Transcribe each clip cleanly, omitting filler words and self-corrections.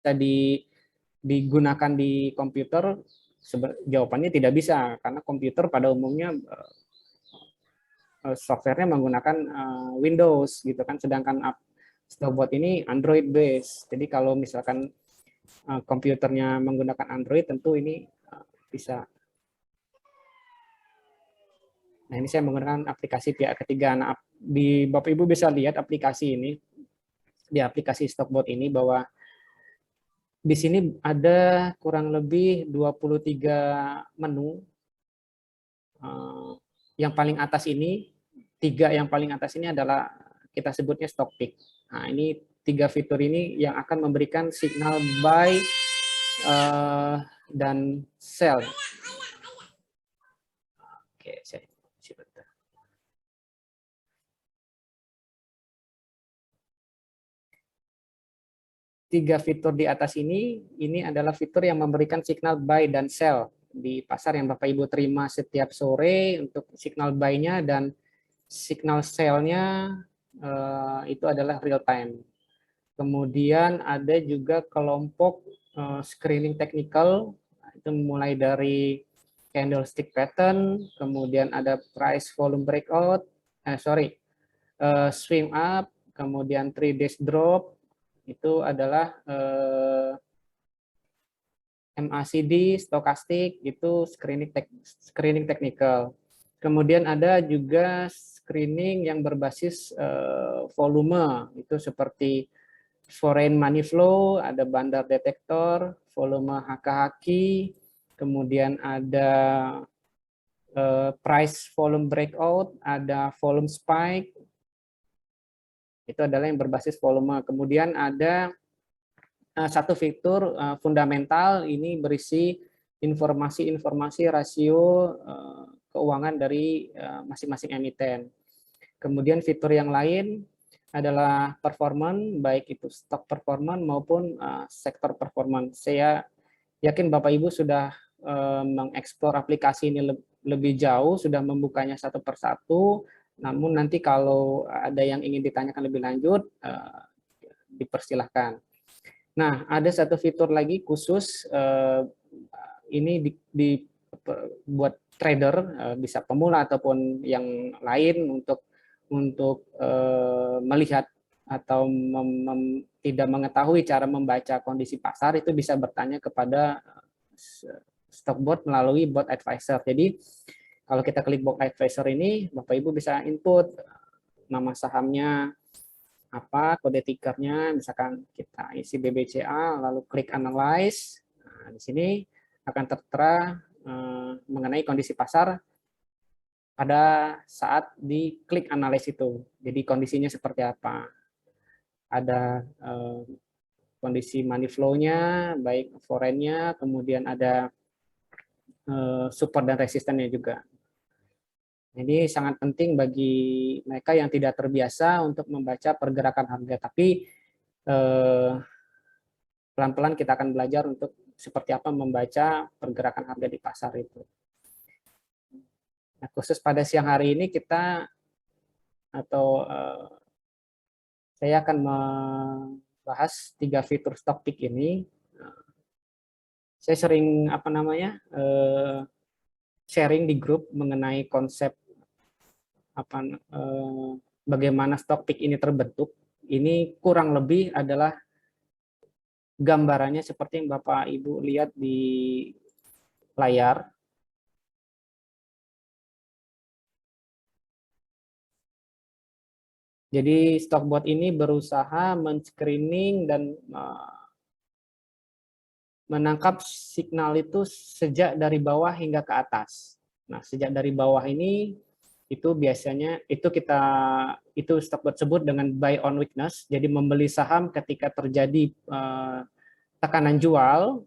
bisa digunakan di komputer? Jawabannya tidak bisa, karena komputer pada umumnya softwarenya menggunakan Windows gitu kan, sedangkan Stockbot ini Android base. Jadi kalau misalkan komputernya menggunakan Android, tentu ini bisa. Nah, ini saya menggunakan aplikasi pihak ketiga. Nah, di Bapak Ibu bisa lihat aplikasi ini, di aplikasi Stockbot ini, bahwa di sini ada kurang lebih 23 menu. Yang paling atas ini, yang paling atas ini adalah kita sebutnya stock pick. Nah, ini 3 fitur ini yang akan memberikan signal buy dan sell. Oke, saya isi bentar. Tiga fitur di atas ini adalah fitur yang memberikan signal buy dan sell di pasar yang Bapak Ibu terima setiap sore untuk signal buy-nya, dan signal sell-nya itu adalah real time. Kemudian ada juga kelompok screening technical, itu mulai dari candlestick pattern, kemudian ada price volume breakout, swing up, kemudian 3 days drop, itu adalah MACD, stokastik, itu screening technical. Kemudian ada juga screening yang berbasis volume, itu seperti foreign money flow, ada bandar detektor, volume haki-haki, kemudian ada price volume breakout, ada volume spike, itu adalah yang berbasis volume. Kemudian ada satu fitur fundamental, ini berisi informasi-informasi rasio keuangan dari masing-masing emiten. Kemudian fitur yang lain adalah performance, baik itu stock performance maupun sektor performance. Saya yakin Bapak Ibu sudah mengeksplor aplikasi ini lebih jauh, sudah membukanya satu persatu. Namun nanti kalau ada yang ingin ditanyakan lebih lanjut, dipersilahkan. Nah, ada satu fitur lagi khusus, ini buat trader, bisa pemula ataupun yang lain, untuk melihat atau tidak mengetahui cara membaca kondisi pasar, itu bisa bertanya kepada Stockbot melalui bot advisor. Jadi kalau kita klik bot advisor ini, Bapak Ibu bisa input nama sahamnya apa, kode tickernya, misalkan kita isi BBCA, lalu klik analyze. Nah, di sini akan tertera mengenai kondisi pasar pada saat diklik analyze itu. Jadi kondisinya seperti apa. Ada kondisi money flow-nya, baik foreign-nya, kemudian ada support dan resistennya juga. Jadi sangat penting bagi mereka yang tidak terbiasa untuk membaca pergerakan harga. Tapi pelan-pelan kita akan belajar untuk seperti apa membaca pergerakan harga di pasar itu. Nah, khusus pada siang hari ini saya akan membahas 3 fitur stock pick ini. Saya sering sharing di grup mengenai konsep bagaimana stock pick ini terbentuk. Ini kurang lebih adalah gambarannya seperti yang Bapak Ibu lihat di layar. Jadi Stockbot ini berusaha men-screening dan menangkap signal itu sejak dari bawah hingga ke atas. Nah, sejak dari bawah ini itu biasanya itu Stockbot sebut dengan buy on weakness. Jadi membeli saham ketika terjadi tekanan jual,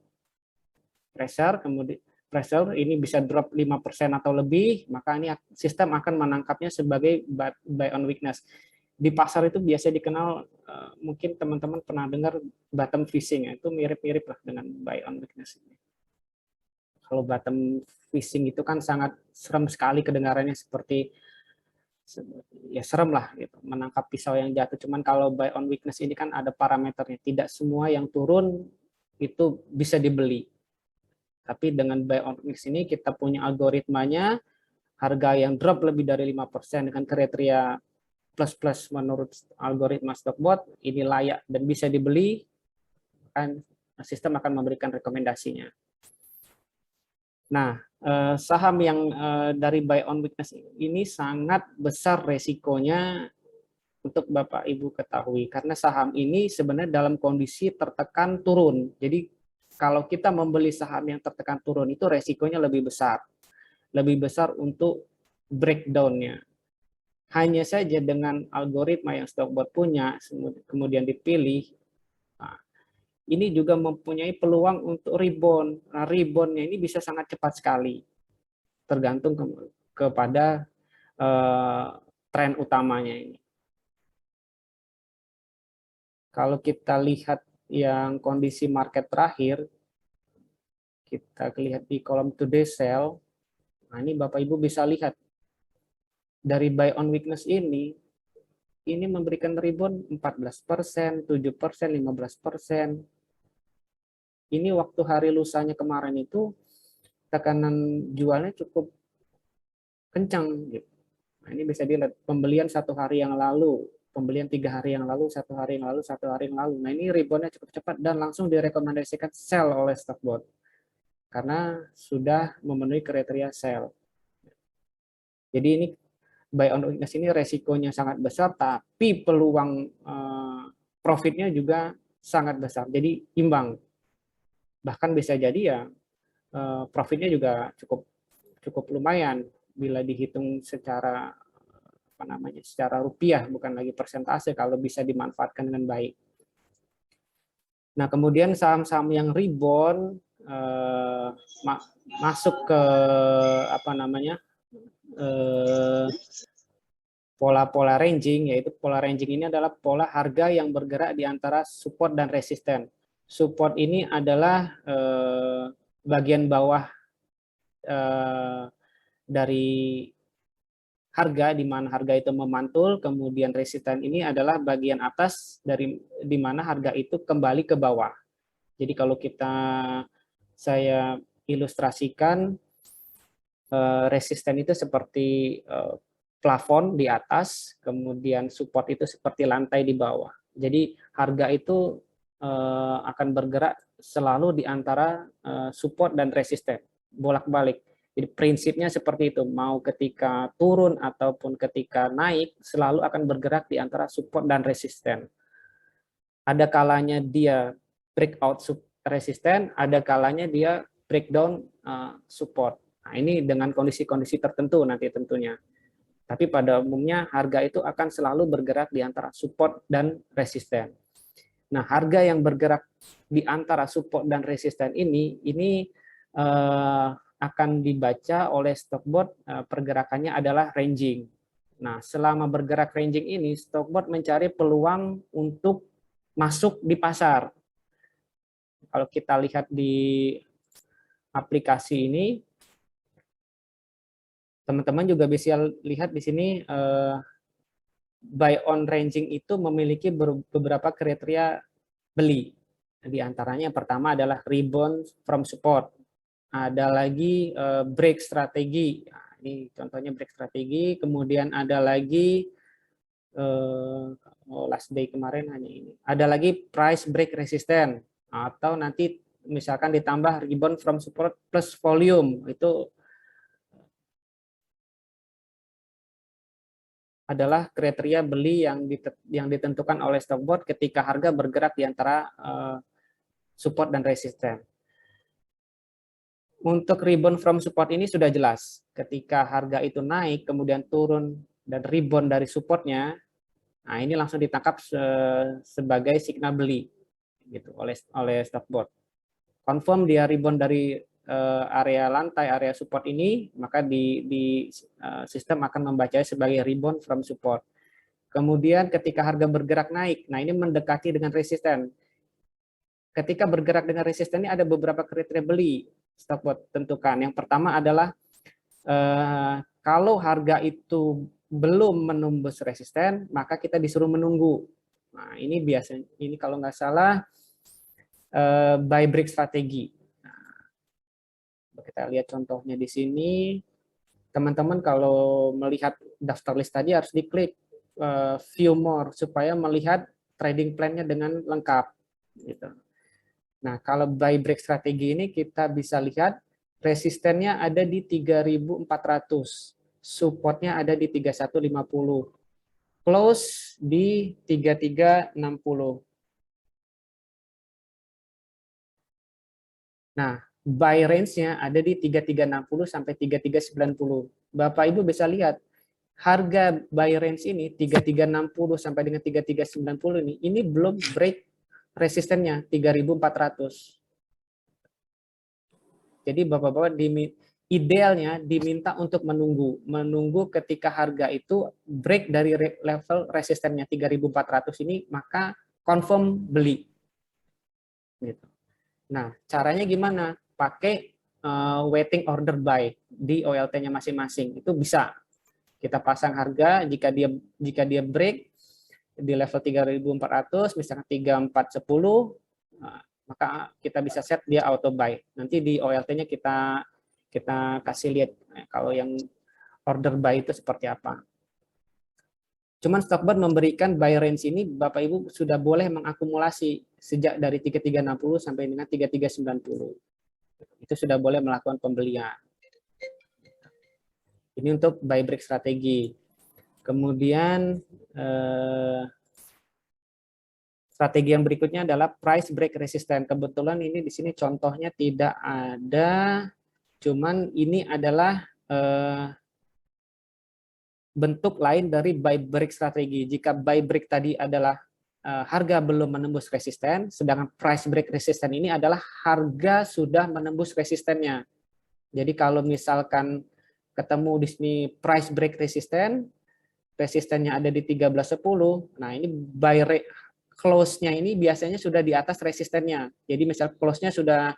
pressure ini bisa drop 5% atau lebih, maka ini sistem akan menangkapnya sebagai buy on weakness. Di pasar itu biasa dikenal, mungkin teman-teman pernah dengar bottom fishing, itu mirip-mirip lah dengan buy on weakness ini. Kalau bottom fishing itu kan sangat serem sekali kedengarannya, seperti ya serem lah gitu, menangkap pisau yang jatuh. Cuman kalau buy on weakness ini kan ada parameternya, tidak semua yang turun itu bisa dibeli. Tapi dengan buy on weakness ini kita punya algoritmanya, harga yang drop lebih dari 5% dengan kriteria plus-plus menurut algoritma Stockbot, ini layak dan bisa dibeli, kan sistem akan memberikan rekomendasinya. Nah, saham yang dari buy on weakness ini sangat besar resikonya untuk Bapak Ibu ketahui, karena saham ini sebenarnya dalam kondisi tertekan turun. Jadi kalau kita membeli saham yang tertekan turun itu resikonya lebih besar untuk breakdown-nya. Hanya saja dengan algoritma yang Stockbot punya, kemudian dipilih, nah, ini juga mempunyai peluang untuk rebound. Nah, rebound-nya ini bisa sangat cepat sekali, tergantung kepada tren utamanya ini. Kalau kita lihat yang kondisi market terakhir, kita lihat di kolom today sell, nah ini Bapak Ibu bisa lihat, dari buy on weakness ini memberikan rebound 14%, 7%, 15%. Ini waktu hari lusanya kemarin itu tekanan jualnya cukup kencang. Gitu. Nah, ini bisa dilihat pembelian 1 hari yang lalu, pembelian 3 hari yang lalu, 1 hari yang lalu, 1 hari yang lalu. Nah ini reboundnya cukup cepat dan langsung direkomendasikan sell oleh Stockbot karena sudah memenuhi kriteria sell. Jadi ini buy on weakness ini resikonya sangat besar, tapi peluang profitnya juga sangat besar. Jadi imbang. Bahkan bisa jadi ya profitnya juga cukup lumayan bila dihitung secara secara rupiah, bukan lagi persentase kalau bisa dimanfaatkan dengan baik. Nah, kemudian saham-saham yang rebound masuk ke pola-pola ranging, yaitu pola ranging ini adalah pola harga yang bergerak di antara support dan resisten. Support ini adalah bagian bawah dari harga, di mana harga itu memantul, kemudian resisten ini adalah bagian atas dari di mana harga itu kembali ke bawah. Jadi kalau saya ilustrasikan, resisten itu seperti plafon di atas, kemudian support itu seperti lantai di bawah. Jadi harga itu akan bergerak selalu di antara support dan resisten, bolak-balik. Jadi prinsipnya seperti itu, mau ketika turun ataupun ketika naik, selalu akan bergerak di antara support dan resisten. Ada kalanya dia breakout resisten, ada kalanya dia breakdown support. Nah, ini dengan kondisi-kondisi tertentu nanti tentunya. Tapi pada umumnya harga itu akan selalu bergerak di antara support dan resisten. Nah, harga yang bergerak di antara support dan resisten ini akan dibaca oleh Stockbot, pergerakannya adalah ranging. Nah, selama bergerak ranging ini, Stockbot mencari peluang untuk masuk di pasar. Kalau kita lihat di aplikasi ini, teman-teman juga bisa lihat di sini, buy on ranging itu memiliki beberapa kriteria beli. Di antaranya yang pertama adalah rebound from support. Ada lagi break strategi. Nah, ini contohnya break strategi. Kemudian ada lagi last day kemarin hanya ini. Ada lagi price break resistant, atau nanti misalkan ditambah rebound from support plus volume. Itu adalah kriteria beli yang ditentukan oleh Stockbot ketika harga bergerak di antara support dan resisten. Untuk rebound from support ini sudah jelas. Ketika harga itu naik, kemudian turun dan rebound dari supportnya, nah ini langsung ditangkap sebagai signal beli gitu oleh Stockbot. Confirm dia rebound dari area lantai, area support ini, maka di sistem akan membacanya sebagai rebound from support. Kemudian ketika harga bergerak naik, nah ini mendekati dengan resisten. Ketika bergerak dengan resisten ini ada beberapa kriteria beli Stockbot tentukan. Yang pertama adalah kalau harga itu belum menembus resisten, maka kita disuruh menunggu. Nah, ini biasanya, ini kalau nggak salah buy break strategi. Nah, kita lihat contohnya di sini. Teman-teman kalau melihat daftar list tadi harus diklik view more supaya melihat trading plan-nya dengan lengkap. Gitu. Nah, kalau buy break strategi ini kita bisa lihat resistennya ada di 3.400, supportnya ada di 3150, close di 3360. Nah, buy range-nya ada di 3360 sampai 3390. Bapak Ibu bisa lihat harga buy range ini 3360 sampai dengan 3390 ini belum break resistennya 3400. Jadi Bapak-bapak idealnya diminta untuk menunggu ketika harga itu break dari level resistennya 3400 ini, maka confirm beli. Gitu. Nah, caranya gimana? Pakai waiting order buy di OLT-nya masing-masing. Itu bisa. Kita pasang harga jika dia break di level 3400 misalnya 3410, maka kita bisa set dia auto buy. Nanti di OLT-nya kita kasih lihat kalau yang order buy itu seperti apa. Cuman Stockbot memberikan buy range ini Bapak Ibu sudah boleh mengakumulasi sejak dari 3360 sampai dengan 3390. Itu sudah boleh melakukan pembelian. Ini untuk buy break strategi. Kemudian strategi yang berikutnya adalah price break resistance. Kebetulan ini di sini contohnya tidak ada, cuman ini adalah bentuk lain dari buy break strategi. Jika buy break tadi adalah harga belum menembus resisten, sedangkan price break resisten ini adalah harga sudah menembus resistennya. Jadi kalau misalkan ketemu di sini price break resisten, resistennya ada di 1310, nah ini buy rate close-nya ini biasanya sudah di atas resistennya. Jadi misal close-nya sudah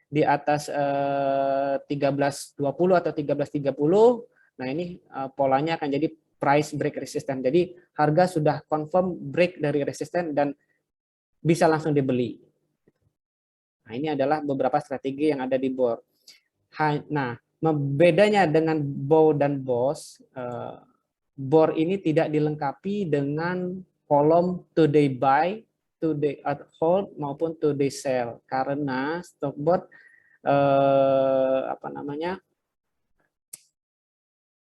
di atas 1320 atau 1330, nah ini polanya akan jadi price break resisten. Jadi harga sudah confirm break dari resisten dan bisa langsung dibeli. Nah, ini adalah beberapa strategi yang ada di BOR. Nah, bedanya dengan BOW dan BOS, BOR ini tidak dilengkapi dengan kolom today buy, today hold maupun today sell, karena Stockbot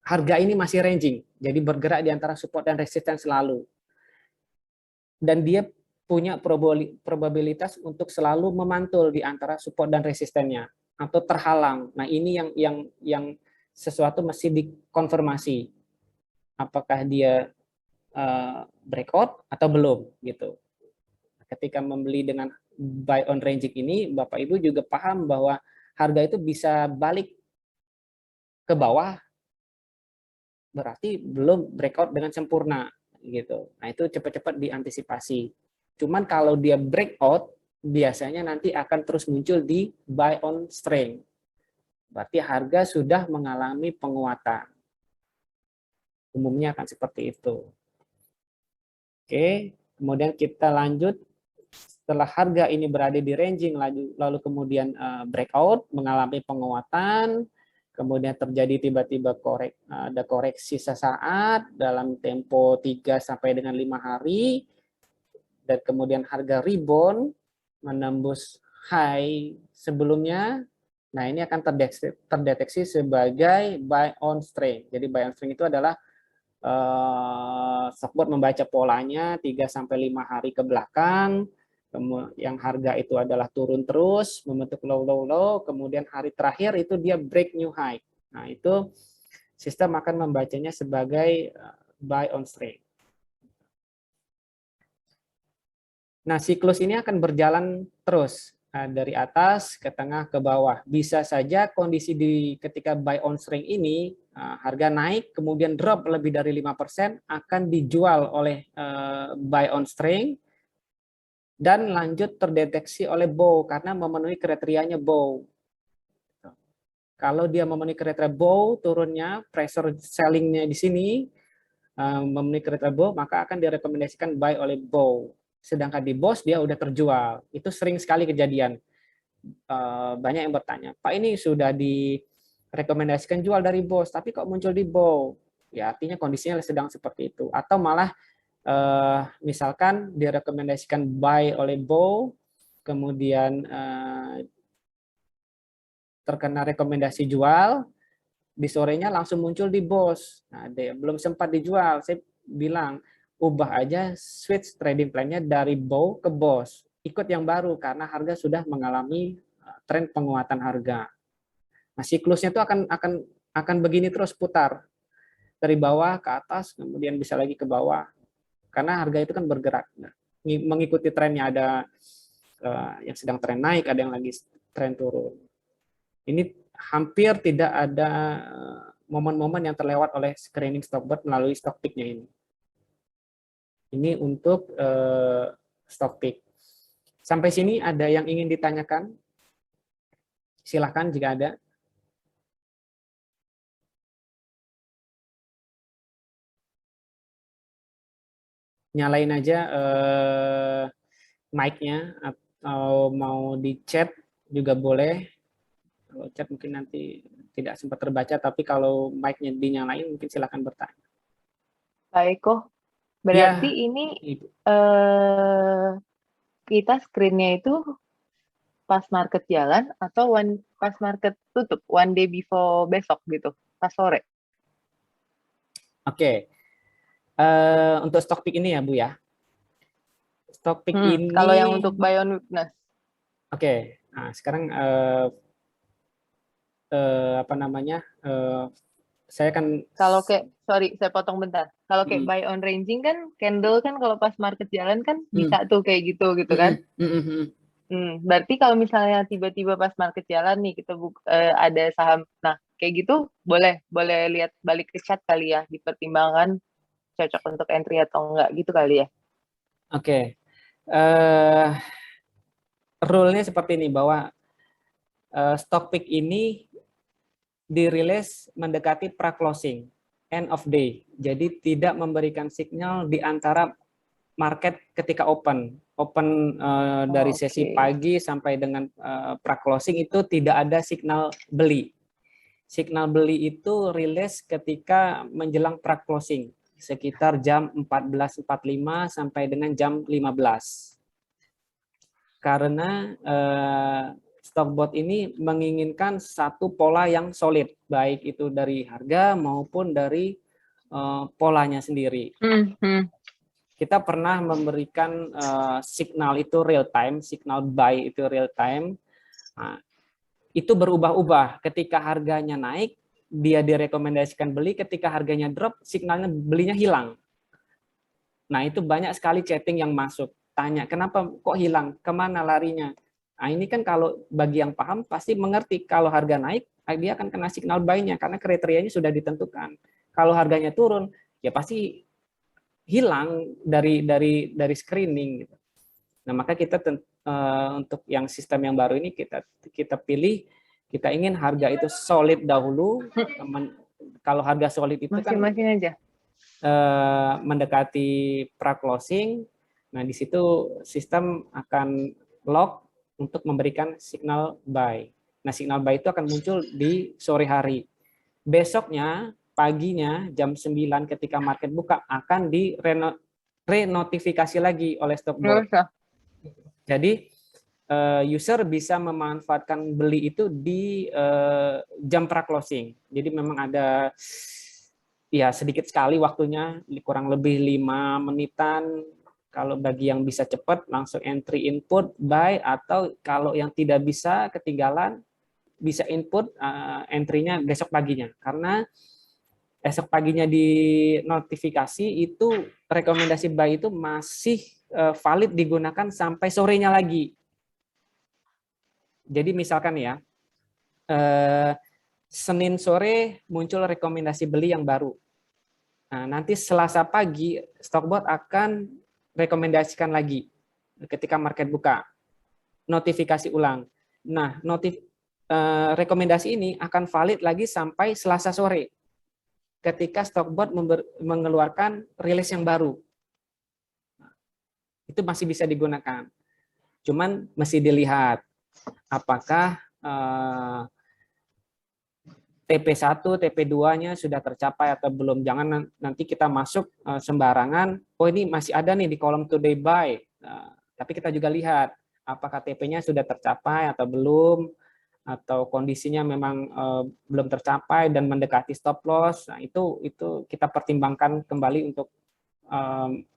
harga ini masih ranging, jadi bergerak di antara support dan resistance selalu, dan dia punya probabilitas untuk selalu memantul di antara support dan resistennya atau terhalang. Nah, ini yang sesuatu mesti dikonfirmasi apakah dia breakout atau belum gitu. Ketika membeli dengan buy on ranging ini, Bapak Ibu juga paham bahwa harga itu bisa balik ke bawah, berarti belum breakout dengan sempurna gitu. Nah, itu cepat-cepat diantisipasi. Cuman kalau dia breakout, biasanya nanti akan terus muncul di buy on strength. Berarti harga sudah mengalami penguatan. Umumnya akan seperti itu. Oke, kemudian kita lanjut. Setelah harga ini berada di ranging, lalu kemudian breakout, mengalami penguatan, kemudian terjadi tiba-tiba ada koreksi sesaat dalam tempo 3 sampai dengan 5 hari, dan kemudian harga rebound menembus high sebelumnya. Nah, ini akan terdeteksi sebagai buy on strength. Jadi buy on strength itu adalah Stockbot membaca polanya 3 sampai 5 hari ke belakang, yang harga itu adalah turun terus, membentuk low, kemudian hari terakhir itu dia break new high. Nah, itu sistem akan membacanya sebagai buy on strength. Nah, siklus ini akan berjalan terus dari atas ke tengah ke bawah. Bisa saja kondisi ketika buy on strength ini harga naik kemudian drop lebih dari 5% akan dijual oleh buy on strength dan lanjut terdeteksi oleh bow karena memenuhi kriterianya bow. Kalau dia memenuhi kriteria bow, turunnya pressure sellingnya di sini memenuhi kriteria bow, maka akan direkomendasikan buy oleh bow. sedangkan di BOS dia udah terjual. Itu sering sekali kejadian. Banyak yang bertanya, Pak, ini sudah direkomendasikan jual dari BOS, tapi kok muncul di BOW? Ya artinya kondisinya sedang seperti itu. Atau malah misalkan direkomendasikan buy oleh BOW, kemudian terkena rekomendasi jual, di sorenya langsung muncul di BOS. Nah, belum sempat dijual, saya bilang ubah aja switch trading plan-nya dari BOW ke BOS. Ikut yang baru karena harga sudah mengalami tren penguatan harga. Nah, siklusnya itu akan begini terus putar dari bawah ke atas, kemudian bisa lagi ke bawah. Karena harga itu kan bergerak, mengikuti trennya, ada yang sedang tren naik, ada yang lagi tren turun. Ini hampir tidak ada momen-momen yang terlewat oleh screening Stockbot melalui stock pick-nya ini. Ini untuk stock pick. Sampai sini ada yang ingin ditanyakan? Silahkan jika ada. Nyalain aja mic-nya, atau mau di chat juga boleh. Kalau chat mungkin nanti tidak sempat terbaca, tapi kalau mic-nya dinyalain mungkin silahkan bertanya. Baik kok. Berarti Ya, ini Ibu. Kita screen-nya itu pas market jalan atau pas market tutup, one day before besok gitu, pas sore. Oke. Untuk stock pick ini ya Bu ya. Stock pick Kalau yang ini, untuk buy on weakness. oke. Nah, sekarang apa namanya? Saya kan Kalau kayak, sorry, saya potong bentar. Kalau kayak buy on ranging kan, candle kan kalau pas market jalan kan bisa tuh kayak gitu gitu kan. Berarti kalau misalnya tiba-tiba pas market jalan nih kita ada saham, nah kayak gitu boleh lihat balik ke chart kali ya, dipertimbangkan cocok untuk entry atau enggak gitu kali ya. Oke. Rule-nya seperti ini, bahwa stock pick ini dirilis mendekati pra-closing, end of day. Jadi tidak memberikan signal di antara market ketika open dari sesi pagi sampai dengan pra-closing itu tidak ada signal beli. Signal beli itu rilis ketika menjelang pra-closing, sekitar jam 14.45 sampai dengan jam 15. Karena Stockbot ini menginginkan satu pola yang solid, baik itu dari harga maupun dari polanya sendiri. Kita pernah memberikan signal itu real time, signal buy itu real time. Nah, itu berubah-ubah. Ketika harganya naik, dia direkomendasikan beli. Ketika harganya drop, signalnya belinya hilang. Nah, itu banyak sekali chatting yang masuk. Tanya, kenapa kok hilang? Kemana larinya? Nah, ini kan kalau bagi yang paham pasti mengerti kalau harga naik, dia akan kena signal buy-nya karena kriterianya sudah ditentukan. Kalau harganya turun, ya pasti hilang dari screening gitu. Nah, maka kita untuk yang sistem yang baru ini kita pilih, kita ingin harga itu solid dahulu. Kalau harga solid itu kan Aja. Mendekati pra-closing. Nah, di situ sistem akan lock untuk memberikan signal buy. Nah, signal buy itu akan muncul di sore hari. Besoknya, paginya, jam 9 ketika market buka, akan renotifikasi lagi oleh Stockbot. Jadi, user bisa memanfaatkan beli itu di jam pra-closing. Jadi memang ada ya sedikit sekali waktunya, kurang lebih 5 menitan. Kalau bagi yang bisa cepat, langsung entry input, buy, atau kalau yang tidak bisa, ketinggalan, bisa input entry-nya besok paginya. Karena esok paginya di notifikasi itu rekomendasi buy itu masih valid digunakan sampai sorenya lagi. Jadi misalkan ya, Senin sore muncul rekomendasi beli yang baru. Nah, nanti Selasa pagi Stockbot akan rekomendasikan lagi ketika market buka, notifikasi ulang. Nah, rekomendasi ini akan valid lagi sampai Selasa sore ketika Stockbot mengeluarkan rilis yang baru. itu masih bisa digunakan. Cuman mesti dilihat apakah TP1, TP2-nya sudah tercapai atau belum. Jangan nanti kita masuk sembarangan, oh ini masih ada nih di kolom today buy. Tapi kita juga lihat apakah TP-nya sudah tercapai atau belum, atau kondisinya memang belum tercapai dan mendekati stop loss. Nah, itu kita pertimbangkan kembali untuk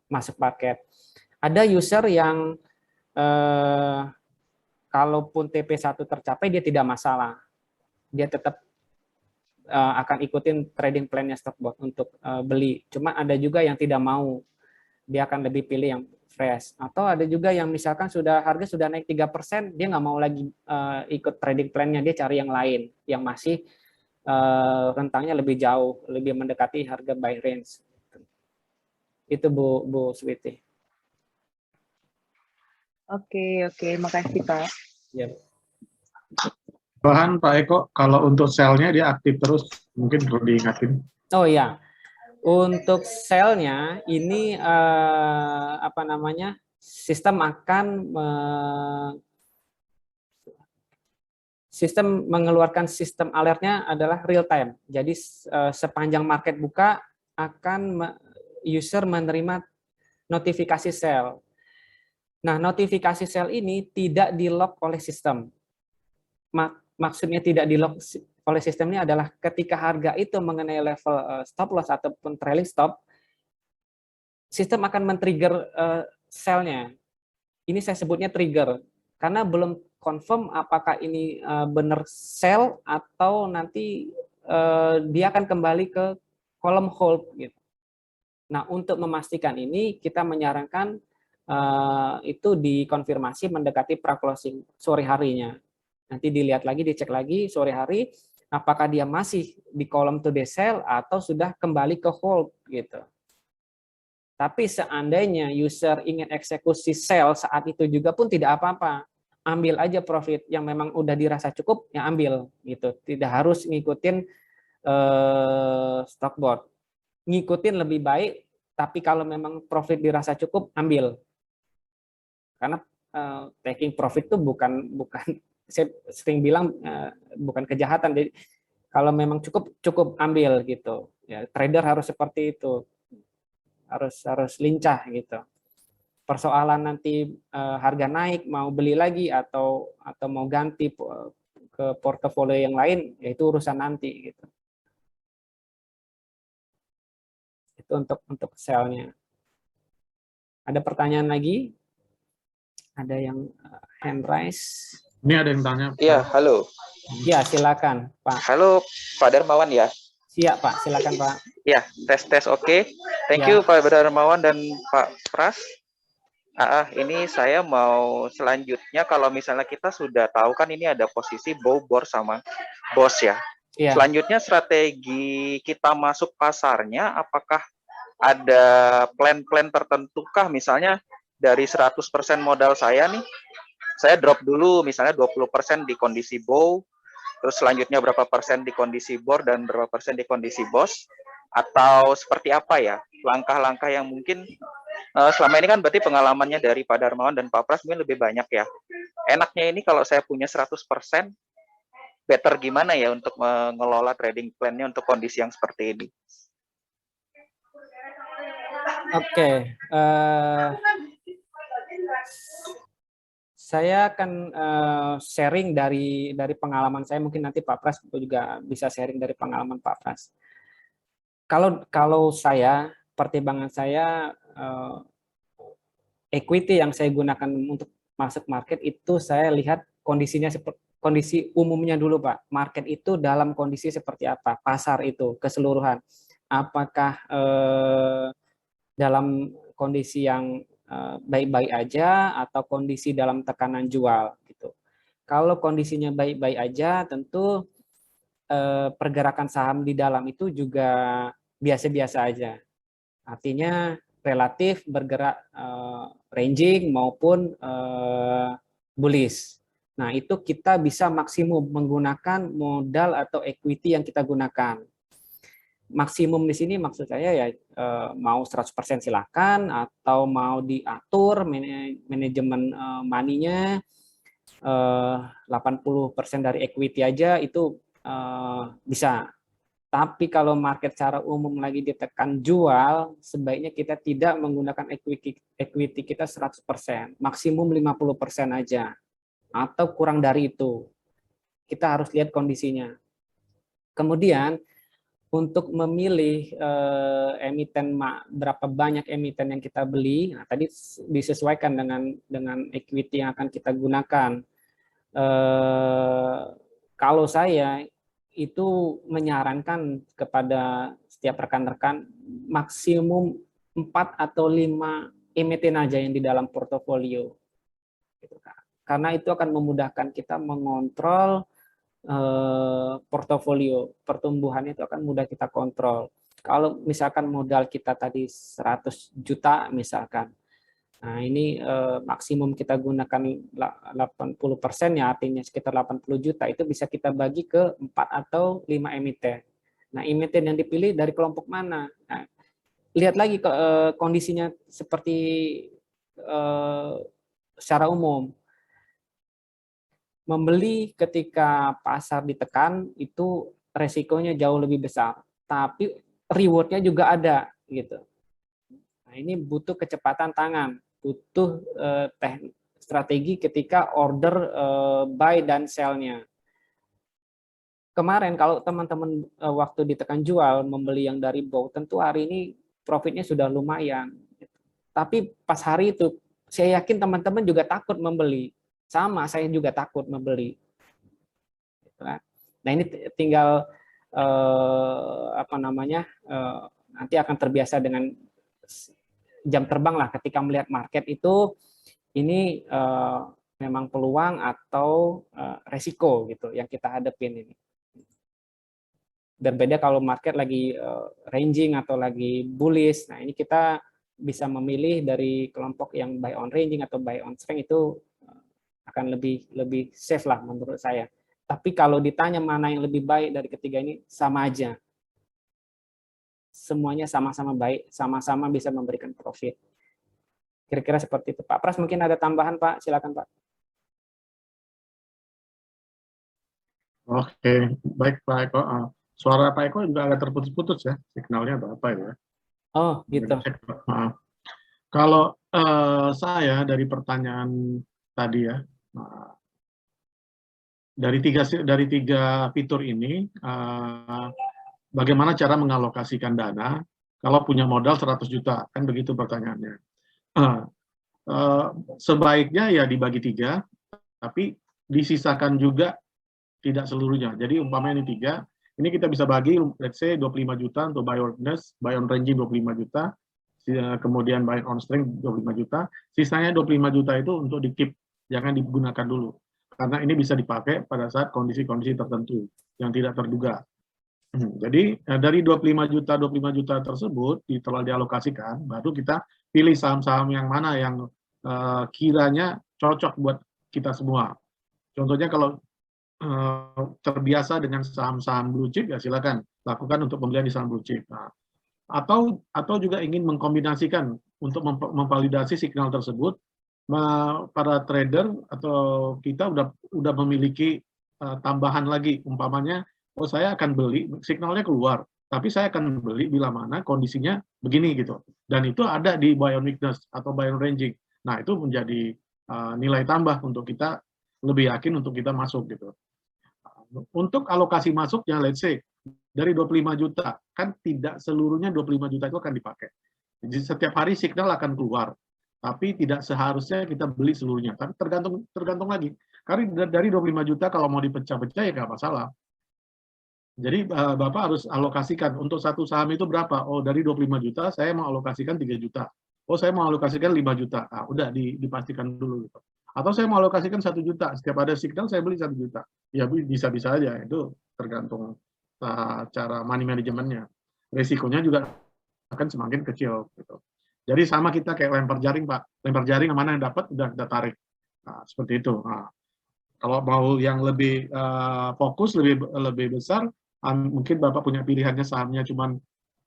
masuk paket. Ada user yang kalaupun TP1 tercapai dia tidak masalah. Dia tetap akan ikutin trading plan-nya Stockbot untuk beli. Cuma ada juga yang tidak mau. Dia akan lebih pilih yang fresh. Atau ada juga yang misalkan harga sudah naik 3%, dia nggak mau lagi ikut trading plan-nya, dia cari yang lain yang masih rentangnya lebih jauh, lebih mendekati harga buy range. Itu Bu Switi. Oke, makasih Pak. Ya. Bahan Pak Eko, kalau untuk selnya dia aktif terus, mungkin perlu diingatin. Oh ya, untuk selnya ini sistem akan sistem mengeluarkan sistem alertnya adalah real time. Jadi sepanjang market buka akan user menerima notifikasi sell. Nah, notifikasi sell ini tidak di-lock oleh sistem. Maksudnya tidak di-lock oleh sistemnya adalah ketika harga itu mengenai level stop loss ataupun trailing stop, sistem akan men-trigger sell-nya. Ini saya sebutnya trigger, karena belum confirm apakah ini benar sell atau nanti dia akan kembali ke kolom hold gitu. Nah, untuk memastikan ini kita menyarankan itu dikonfirmasi mendekati pra-closing sore harinya. Nanti dilihat lagi, dicek lagi sore hari apakah dia masih di kolom today sell atau sudah kembali ke hold gitu. Tapi seandainya user ingin eksekusi sell saat itu juga pun tidak apa-apa. Ambil aja profit yang memang udah dirasa cukup, ya ambil gitu. Tidak harus ngikutin stockboard. Ngikutin lebih baik, tapi kalau memang profit dirasa cukup, ambil. Karena taking profit itu bukan saya sering bilang bukan kejahatan. Jadi kalau memang cukup ambil gitu. Ya, trader harus seperti itu. Harus lincah gitu. Persoalan nanti harga naik mau beli lagi atau mau ganti ke portofolio yang lain, yaitu urusan nanti gitu. Itu untuk sell-nya. Ada pertanyaan lagi? Ada yang hand raise? Ini ada yang tanya. Iya, halo. Ya, silakan, Pak. Halo, Pak Darmawan ya. Siap, Pak. Silakan, Pak. Ya, tes oke. Thank Ya. you Pak Darmawan dan Pak Pras. Ini saya mau selanjutnya kalau misalnya kita sudah tahu kan ini ada posisi bor sama bos ya. Ya. Selanjutnya strategi kita masuk pasarnya apakah ada plan-plan tertentukah misalnya dari 100% modal saya nih, saya drop dulu misalnya 20% di kondisi bow, terus selanjutnya berapa persen di kondisi bor dan berapa persen di kondisi bos, atau seperti apa ya langkah-langkah yang mungkin selama ini kan berarti pengalamannya dari Pak Darmawan dan Pak Pras mungkin lebih banyak ya. Enaknya ini kalau saya punya 100%, better gimana ya untuk mengelola trading plan-nya untuk kondisi yang seperti ini? Oke. Saya akan sharing dari pengalaman saya, mungkin nanti Pak Pras juga bisa sharing dari pengalaman Pak Pras. Kalau saya, pertimbangan saya equity yang saya gunakan untuk masuk market itu saya lihat kondisinya kondisi umumnya dulu, Pak. Market itu dalam kondisi seperti apa? Pasar itu keseluruhan. Apakah dalam kondisi yang baik-baik aja atau kondisi dalam tekanan jual gitu. Kalau kondisinya baik-baik aja, tentu pergerakan saham di dalam itu juga biasa-biasa aja. Artinya relatif bergerak ranging maupun bullish. Nah, itu kita bisa maksimum menggunakan modal atau equity yang kita gunakan. maksimum di sini maksud saya ya mau 100% silakan, atau mau diatur manajemen money-nya 80% dari equity aja itu bisa. Tapi kalau market secara umum lagi ditekan jual, sebaiknya kita tidak menggunakan equity kita 100%, maksimum 50% aja, atau kurang dari itu. Kita harus lihat kondisinya. Kemudian untuk memilih emiten, berapa banyak emiten yang kita beli, nah, tadi disesuaikan dengan equity yang akan kita gunakan. Kalau saya itu menyarankan kepada setiap rekan-rekan maksimum 4 atau 5 emiten aja yang di dalam portofolio. Karena itu akan memudahkan kita mengontrol portofolio, pertumbuhannya itu akan mudah kita kontrol. Kalau misalkan modal kita tadi 100 juta misalkan, nah ini maksimum kita gunakan 80%, ya artinya sekitar 80 juta, itu bisa kita bagi ke 4 atau 5 emiten. Nah, emiten yang dipilih dari kelompok mana? Nah, lihat lagi kondisinya seperti secara umum. Membeli ketika pasar ditekan itu resikonya jauh lebih besar, tapi rewardnya juga ada gitu. Nah, ini butuh kecepatan tangan, butuh strategi ketika order buy dan sell-nya. Kemarin kalau teman-teman waktu ditekan jual membeli yang dari bow, tentu hari ini profitnya sudah lumayan. Tapi pas hari itu saya yakin teman-teman juga takut membeli. Sama, saya juga takut membeli. Nah, ini tinggal nanti akan terbiasa dengan jam terbang lah ketika melihat market itu ini memang peluang atau resiko gitu yang kita hadapin ini. Berbeda kalau market lagi ranging atau lagi bullish. Nah, ini kita bisa memilih dari kelompok yang buy on ranging atau buy on strength, itu akan lebih safe lah menurut saya. Tapi kalau ditanya mana yang lebih baik dari ketiga ini, sama aja. Semuanya sama-sama baik, sama-sama bisa memberikan profit. Kira-kira seperti itu. Pak Pras mungkin ada tambahan, Pak? Silakan, Pak. Oke, baik Pak Eko. Suara Pak Eko juga agak terputus-putus ya, signalnya atau apa ya? Oh, gitu. Kalau saya dari pertanyaan tadi ya, dari tiga fitur ini, bagaimana cara mengalokasikan dana kalau punya modal 100 juta, kan begitu pertanyaannya. Sebaiknya ya dibagi 3, tapi disisakan juga tidak seluruhnya. Jadi umpamanya ini 3, ini kita bisa bagi, let's say 25 juta untuk buy on ranging 25 juta, kemudian buy on strength 25 juta, sisanya 25 juta itu untuk di-keep, jangan digunakan dulu. Karena ini bisa dipakai pada saat kondisi-kondisi tertentu yang tidak terduga. Jadi dari 25 juta tersebut telah dialokasikan, baru kita pilih saham-saham yang mana yang kiranya cocok buat kita semua. Contohnya kalau terbiasa dengan saham-saham blue chip, ya silakan lakukan untuk pembelian di saham blue chip. Nah, atau juga ingin mengkombinasikan untuk memvalidasi signal tersebut, para trader atau kita udah memiliki tambahan lagi, umpamanya saya akan beli, signalnya keluar, tapi saya akan beli bila mana kondisinya begini gitu, dan itu ada di buy on weakness atau buy on ranging. Nah, itu menjadi nilai tambah untuk kita lebih yakin untuk kita masuk gitu. Untuk alokasi masuknya, let's say dari 25 juta, kan tidak seluruhnya 25 juta itu akan dipakai. Jadi setiap hari signal akan keluar, tapi tidak seharusnya kita beli seluruhnya. Tapi tergantung lagi. Karena dari 25 juta kalau mau dipecah-pecah ya nggak masalah. Jadi Bapak harus alokasikan untuk satu saham itu berapa? Oh, dari 25 juta saya mau alokasikan 3 juta. Oh, saya mau alokasikan 5 juta. Nah, udah dipastikan dulu gitu. Atau saya mau alokasikan 1 juta. Setiap ada signal saya beli 1 juta. Ya bisa-bisa aja. Itu tergantung cara money manajemennya. Resikonya juga akan semakin kecil gitu. Jadi sama kita kayak lempar jaring, Pak. Lempar jaring mana yang dapat udah tarik. Nah, seperti itu. Nah, kalau mau yang lebih fokus, lebih besar, mungkin Bapak punya pilihannya sahamnya cuma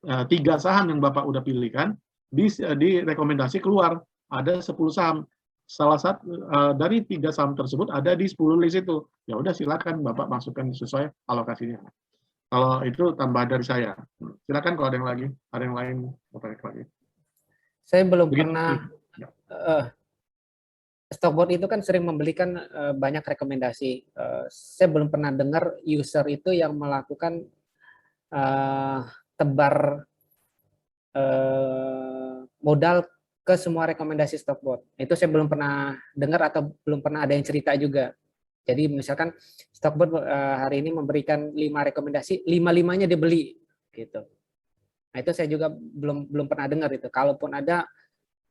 3 saham yang Bapak udah pilih kan, di rekomendasi keluar ada 10 saham. Salah satu dari 3 saham tersebut ada di 10 list itu. Ya udah silakan Bapak masukkan sesuai alokasinya. Kalau itu tambahan dari saya. Silakan kalau ada yang lagi, ada yang lain Bapak lagi. Saya belum Begitu. pernah Stockbot itu kan sering memberikan banyak rekomendasi. Saya belum pernah dengar user itu yang melakukan tebar modal ke semua rekomendasi Stockbot. Itu saya belum pernah dengar atau belum pernah ada yang cerita juga. Jadi misalkan Stockbot hari ini memberikan 5 rekomendasi, 5-5-nya dibeli gitu. Nah, itu saya juga belum pernah dengar itu. Kalaupun ada,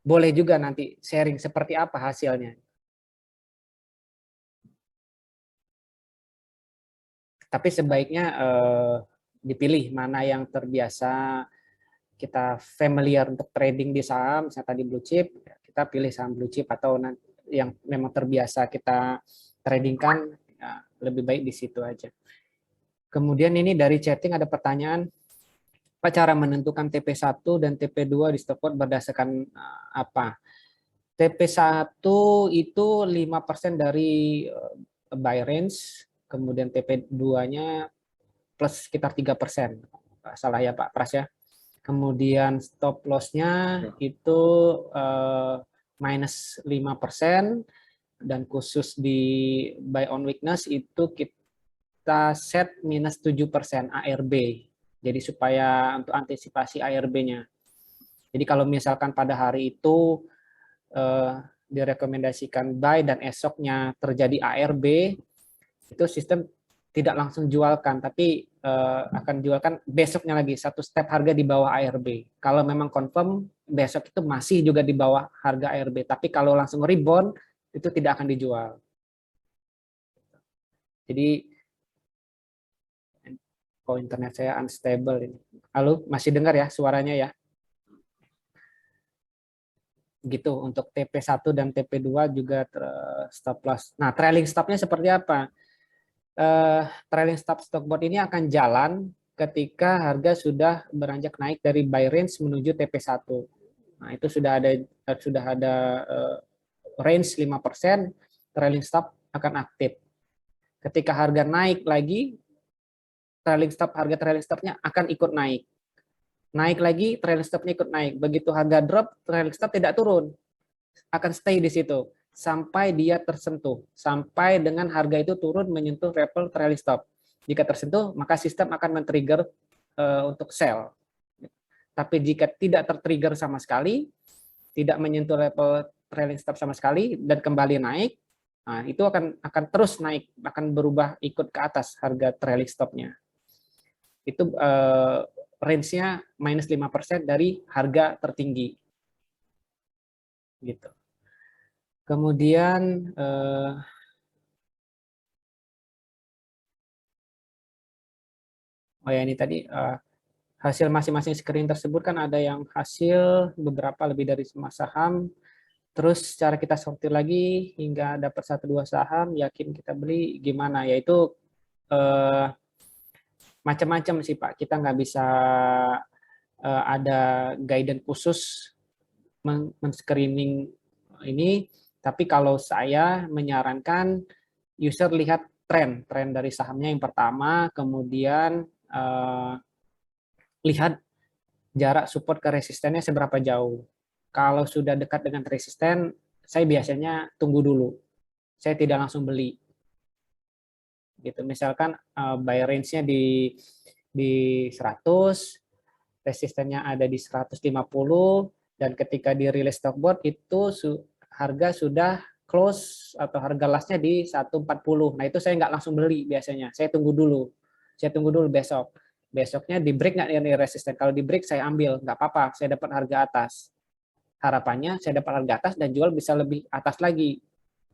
boleh juga nanti sharing seperti apa hasilnya. Tapi sebaiknya dipilih mana yang terbiasa kita familiar untuk trading di saham, misalnya tadi blue chip, kita pilih saham blue chip, atau yang memang terbiasa kita tradingkan, ya, lebih baik di situ aja. Kemudian ini dari chatting ada pertanyaan, apa cara menentukan TP1 dan TP2 di Stockbot berdasarkan apa? TP1 itu 5% dari buy range, kemudian TP2-nya plus sekitar 3%. Salah ya Pak Pras ya. Kemudian stop loss-nya itu minus 5%, dan khusus di buy on weakness itu kita set minus 7% ARB. Jadi supaya untuk antisipasi ARB-nya. Jadi kalau misalkan pada hari itu direkomendasikan buy dan esoknya terjadi ARB, itu sistem tidak langsung jualkan, tapi akan jualkan besoknya lagi satu step harga di bawah ARB. Kalau memang confirm besok itu masih juga di bawah harga ARB, tapi kalau langsung rebound itu tidak akan dijual. Jadi kok internet saya unstable ini. Halo, masih dengar ya suaranya ya? Gitu untuk TP1 dan TP2 juga stop loss. Nah, trailing stopnya seperti apa? Trailing stop Stockbot ini akan jalan ketika harga sudah beranjak naik dari buy range menuju TP1. Nah, itu sudah ada range 5%, trailing stop akan aktif. Ketika harga naik lagi, harga trailing stopnya akan ikut naik. Naik lagi, trailing stopnya ikut naik. Begitu harga drop, trailing stop tidak turun, akan stay di situ sampai dia tersentuh, sampai dengan harga itu turun menyentuh level trailing stop. Jika tersentuh, maka sistem akan men-trigger untuk sell. Tapi jika tidak tertrigger sama sekali, tidak menyentuh level trailing stop sama sekali dan kembali naik, nah itu akan terus naik, akan berubah ikut ke atas harga trailing stopnya. Itu range-nya minus 5% dari harga tertinggi. Gitu. Kemudian oh ya ini tadi hasil masing-masing screen tersebut kan ada yang hasil beberapa lebih dari 5 saham. Terus cara kita sortir lagi hingga dapat 1-2 saham, yakin kita beli gimana? Yaitu macam-macam sih Pak. Kita nggak bisa ada guidance khusus men-screening ini. Tapi kalau saya menyarankan user lihat tren dari sahamnya yang pertama, kemudian lihat jarak support ke resistennya seberapa jauh. Kalau sudah dekat dengan resisten, saya biasanya tunggu dulu. Saya tidak langsung beli. Gitu. Misalkan buy range-nya di 100, resistennya ada di 150, dan ketika dirilis Stockbot itu harga sudah close atau harga last-nya di 140. Nah, itu saya nggak langsung beli biasanya. Saya tunggu dulu. Saya tunggu dulu besok. Besoknya di break nggak ini resisten. Kalau di break saya ambil, nggak apa-apa. Saya dapat harga atas. Harapannya saya dapat harga atas dan jual bisa lebih atas lagi.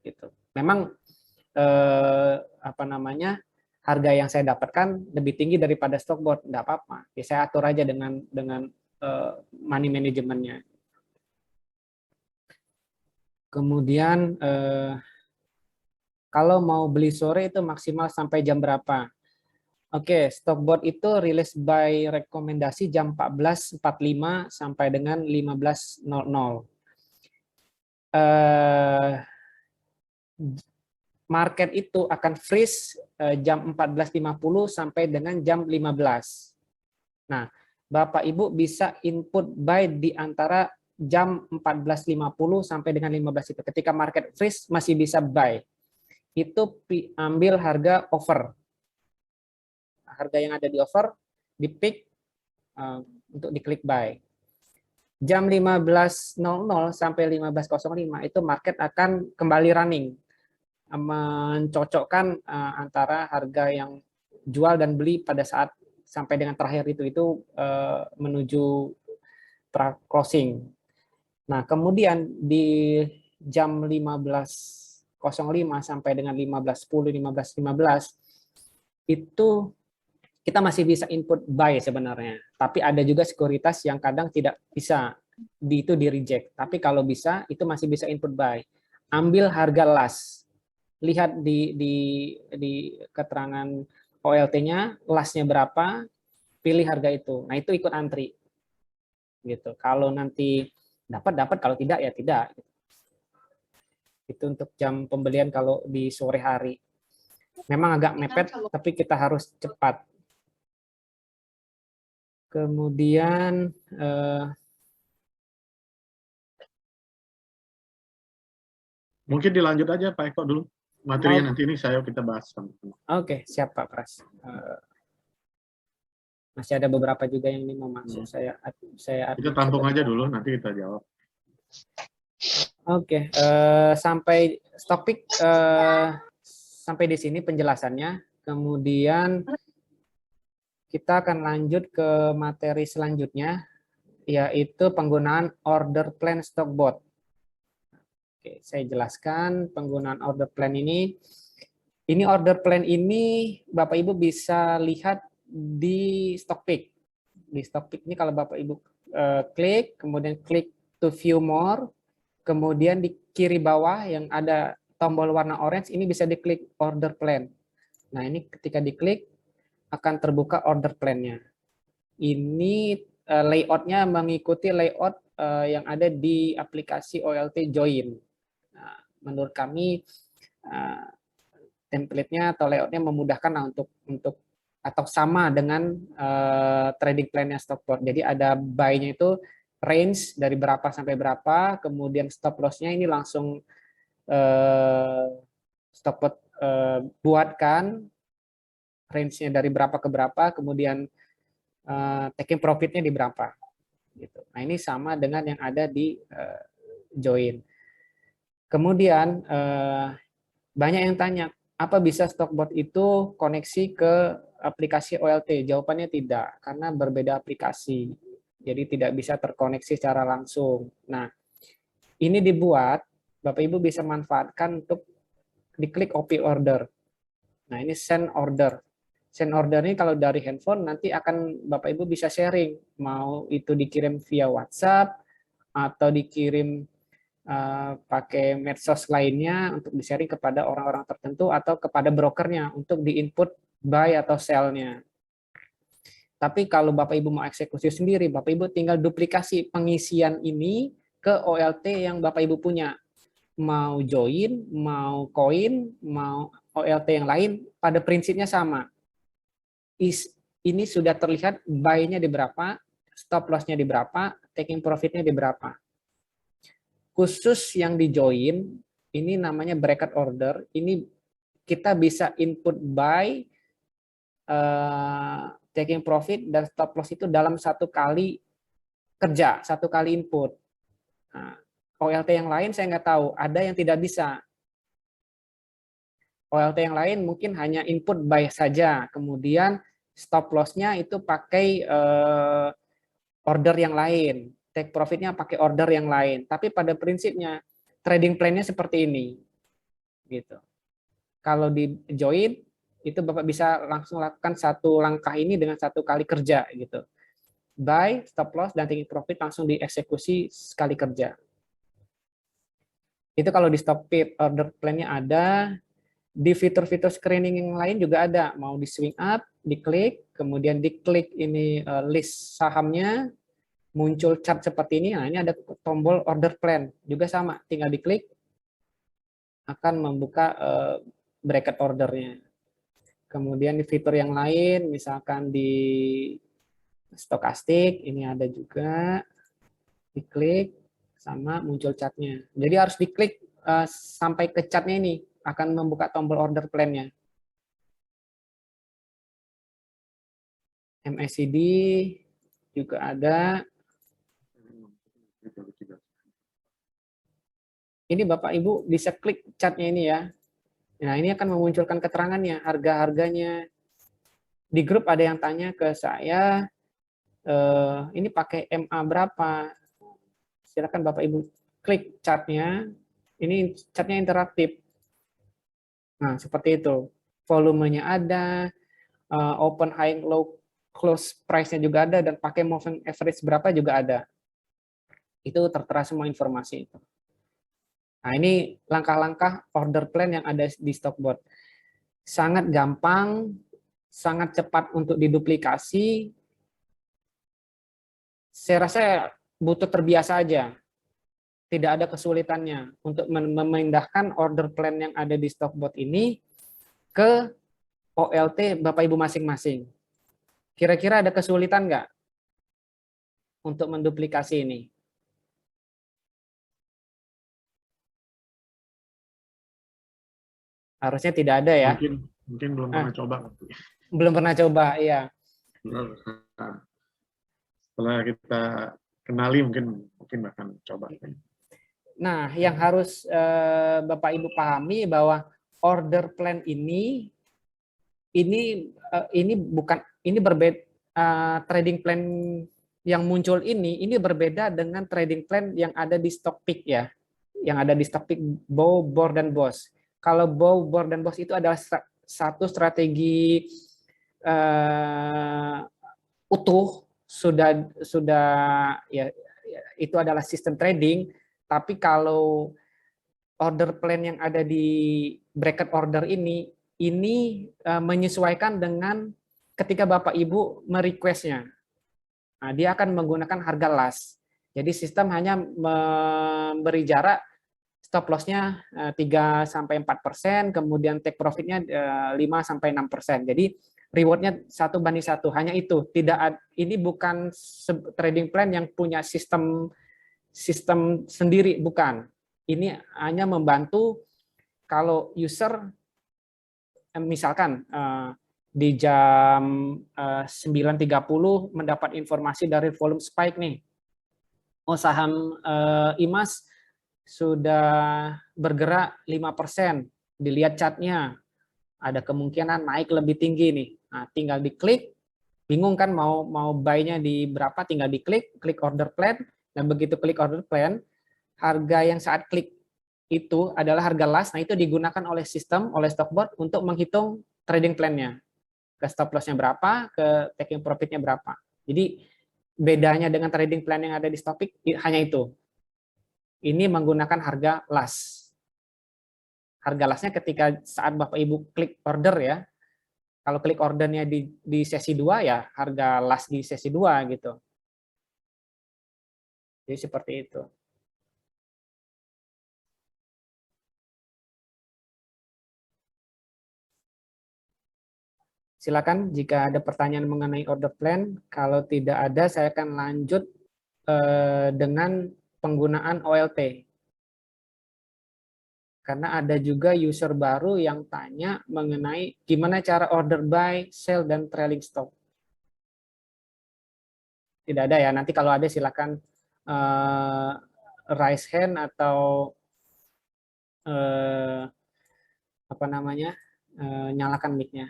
Gitu. Memang harga yang saya dapatkan lebih tinggi daripada Stockbot, nggak apa-apa. Ya, saya atur aja dengan money manajemennya. Kemudian kalau mau beli sore itu maksimal sampai jam berapa? Oke, stock bot itu rilis by rekomendasi jam 14.45 sampai dengan 15.00. Market itu akan freeze jam 14.50 sampai dengan jam 15. Nah, Bapak Ibu bisa input buy di antara jam 14.50 sampai dengan 15 itu. Ketika market freeze masih bisa buy. Itu ambil harga over. Harga yang ada di over, di pick untuk diklik buy. Jam 15.00 sampai 15.05 itu market akan kembali running. Mencocokkan antara harga yang jual dan beli pada saat sampai dengan terakhir itu menuju closing. Nah, kemudian di jam 15.05 sampai dengan 15.10, 15.15 itu kita masih bisa input buy sebenarnya. Tapi ada juga sekuritas yang kadang tidak bisa itu di reject. Tapi kalau bisa itu masih bisa input buy. Ambil harga last. Lihat di keterangan OLT-nya, last-nya berapa, pilih harga itu. Nah, itu ikut antri. Gitu. Kalau nanti dapat, kalau tidak ya tidak. Itu untuk jam pembelian kalau di sore hari. Memang agak mepet, tapi kita harus cepat. Kemudian mungkin dilanjut aja Pak Eko dulu. Materinya nanti ini kita bahas. Oke, siap Pak Pras. Masih ada beberapa juga yang ini mau masuk. Kita tampung aja dulu, nanti kita jawab. Oke, sampai topik sampai di sini penjelasannya. Kemudian kita akan lanjut ke materi selanjutnya, yaitu penggunaan order plan stock bot. Oke, saya jelaskan penggunaan order plan ini. Ini order plan ini Bapak Ibu bisa lihat di Stockpick. Di Stockpick ini kalau Bapak Ibu klik, kemudian klik to view more, kemudian di kiri bawah yang ada tombol warna orange, ini bisa diklik order plan. Nah, ini ketika diklik akan terbuka order plan-nya. Ini layout-nya mengikuti layout yang ada di aplikasi OLT Join. Nah, menurut kami template-nya atau layout-nya memudahkan untuk atau sama dengan trading plan-nya Stockbot. Jadi ada buy-nya itu range dari berapa sampai berapa, kemudian stop loss-nya ini langsung Stockbot buatkan range-nya dari berapa ke berapa, kemudian taking profit-nya di berapa. Gitu. Nah, ini sama dengan yang ada di Join. Kemudian banyak yang tanya, apa bisa Stockbot itu koneksi ke aplikasi OLT? Jawabannya tidak, karena berbeda aplikasi. Jadi tidak bisa terkoneksi secara langsung. Nah, ini dibuat, Bapak Ibu bisa manfaatkan untuk diklik OP order. Nah, ini send order. Send order ini kalau dari handphone nanti akan Bapak Ibu bisa sharing. Mau itu dikirim via WhatsApp, atau dikirim pakai medsos lainnya untuk di-sharing kepada orang-orang tertentu atau kepada brokernya untuk di-input buy atau sell-nya. Tapi kalau Bapak Ibu mau eksekusi sendiri, Bapak Ibu tinggal duplikasi pengisian ini ke OLT yang Bapak Ibu punya. Mau join, mau koin, mau OLT yang lain, pada prinsipnya sama. Ini sudah terlihat buy-nya di berapa, stop loss-nya di berapa, taking profit-nya di berapa. Khusus yang di join, ini namanya bracket order, ini kita bisa input buy, taking profit, dan stop loss itu dalam satu kali kerja, satu kali input. Nah, OLT yang lain saya nggak tahu, ada yang tidak bisa. OLT yang lain mungkin hanya input buy saja, kemudian stop loss-nya itu pakai order yang lain. Take profit-nya pakai order yang lain. Tapi pada prinsipnya trading plan-nya seperti ini. Gitu. Kalau di join itu Bapak bisa langsung lakukan satu langkah ini dengan satu kali kerja gitu. Buy, stop loss dan taking profit langsung dieksekusi sekali kerja. Itu kalau di Stockpick order plan-nya ada. Di fitur-fitur screening yang lain juga ada, mau di swing up, diklik, kemudian diklik ini list sahamnya, muncul chart seperti ini. Nah, ini ada tombol order plan, juga sama, tinggal diklik akan membuka bracket ordernya. Kemudian di fitur yang lain, misalkan di stokastik, ini ada juga, diklik sama muncul chartnya. Jadi harus diklik sampai ke chartnya ini, akan membuka tombol order plan-nya. MACD juga ada. Ini Bapak Ibu bisa klik chartnya ini ya. Nah, ini akan memunculkan keterangannya, harga-harganya. Di grup ada yang tanya ke saya, ini pakai MA berapa? Silakan Bapak Ibu klik chartnya. Ini chartnya interaktif. Nah, seperti itu. Volumenya ada, open, high, low, close price-nya juga ada, dan pakai moving average berapa juga ada. Itu tertera semua informasi itu. Nah, ini langkah-langkah order plan yang ada di Stockbot. Sangat gampang, sangat cepat untuk diduplikasi. Saya rasa butuh terbiasa aja. Tidak ada kesulitannya untuk memindahkan order plan yang ada di Stockbot ini ke OLT Bapak Ibu masing-masing. Kira-kira ada kesulitan nggak untuk menduplikasi ini? Harusnya tidak ada ya. Mungkin belum pernah coba. Belum pernah coba, iya. Setelah kita kenali mungkin akan coba. Nah, yang harus Bapak Ibu pahami bahwa order plan ini berbeda. Trading plan yang muncul ini berbeda dengan trading plan yang ada di Stockpick ya, yang ada di Stockpick Bow, Board, dan Boss. Kalau Bow, Board, dan Boss itu adalah satu strategi utuh, sudah ya, itu adalah sistem trading. Tapi kalau order plan yang ada di bracket order ini menyesuaikan dengan ketika Bapak Ibu merequestnya. Nah, dia akan menggunakan harga last. Jadi sistem hanya memberi jarak stop loss-nya 3-4%, kemudian take profit-nya 5-6%. Jadi reward-nya 1:1, hanya itu. Ini bukan trading plan yang punya sistem sendiri, bukan. Ini hanya membantu kalau user misalkan di jam 9.30 mendapat informasi dari volume spike nih. Oh, saham IMAS sudah bergerak 5%. Dilihat chartnya, ada kemungkinan naik lebih tinggi nih. Nah, tinggal diklik. Bingung kan mau buy-nya di berapa, tinggal diklik, klik order plan, dan begitu klik order plan, harga yang saat klik itu adalah harga last. Nah, itu digunakan oleh sistem, oleh Stockbot untuk menghitung trading plan-nya. Ke stop loss-nya berapa, ke taking profit-nya berapa. Jadi bedanya dengan trading plan yang ada di Stockpick hanya itu. Ini menggunakan harga last. Harga last-nya ketika saat Bapak Ibu klik order ya. Kalau klik ordernya di sesi 2 ya harga last di sesi 2 gitu. Jadi seperti itu. Silakan jika ada pertanyaan mengenai order plan. Kalau tidak ada, saya akan lanjut dengan penggunaan OLT. Karena ada juga user baru yang tanya mengenai gimana cara order buy, sell, dan trailing stop. Tidak ada ya, nanti kalau ada silakan raise hand atau nyalakan mic-nya.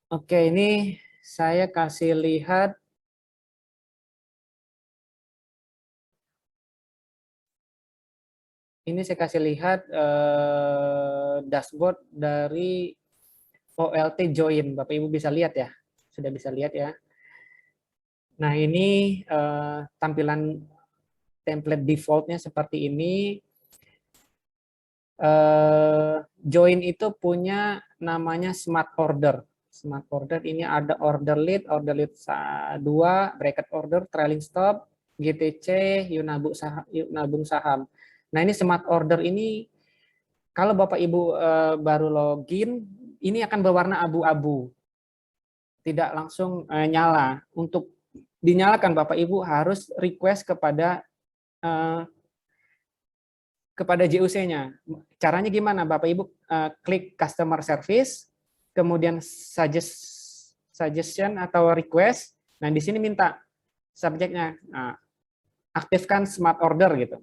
Oke, ini saya kasih lihat dashboard dari OLT Join. Bapak Ibu bisa lihat ya, sudah bisa lihat ya. Nah, ini tampilan template defaultnya seperti ini. Join itu punya namanya smart order. Smart order ini ada order lead 2, bracket order, trailing stop, GTC, yuk nabung saham. Nah ini smart order ini kalau Bapak Ibu baru login, ini akan berwarna abu-abu, tidak langsung nyala. Untuk dinyalakan Bapak Ibu harus request kepada JUC-nya. Caranya gimana? Bapak Ibu klik customer service, kemudian suggestion atau request. Nah, di sini minta subjeknya aktifkan smart order gitu.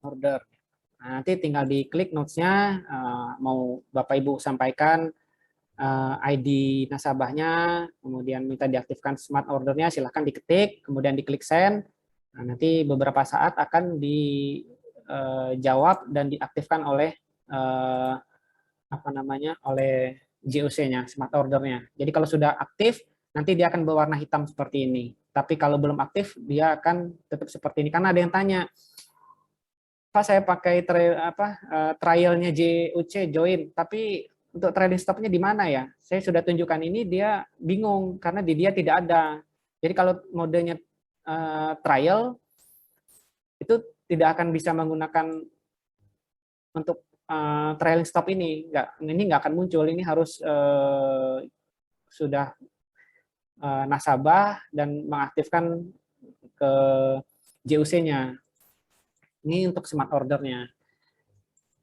Order. Nah, nanti tinggal diklik notes-nya, mau Bapak Ibu sampaikan ID nasabahnya, kemudian minta diaktifkan smart ordernya, silahkan diketik, kemudian diklik send. Nah, nanti beberapa saat akan dijawab dan diaktifkan oleh oleh JOC-nya, smart ordernya. Jadi kalau sudah aktif, nanti dia akan berwarna hitam seperti ini. Tapi kalau belum aktif, dia akan tetap seperti ini. Karena ada yang tanya, Pak saya pakai trialnya JUC join, tapi untuk trailing stopnya di mana ya? Saya sudah tunjukkan ini, dia bingung karena di dia tidak ada. Jadi kalau modenya trial itu tidak akan bisa menggunakan untuk trailing stop ini nggak akan muncul. Ini harus sudah nasabah dan mengaktifkan ke JUC-nya. Ini untuk smart ordernya.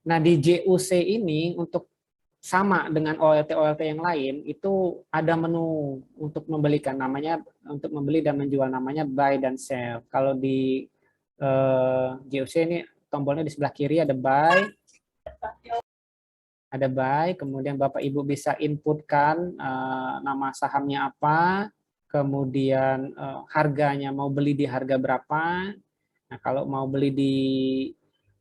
Nah di JUC ini untuk sama dengan OLT yang lain itu ada menu untuk membelikan, namanya untuk membeli dan menjual, namanya buy dan sell. Kalau di JUC ini tombolnya di sebelah kiri ada buy, kemudian Bapak Ibu bisa inputkan nama sahamnya apa, kemudian harganya mau beli di harga berapa. Nah kalau mau beli di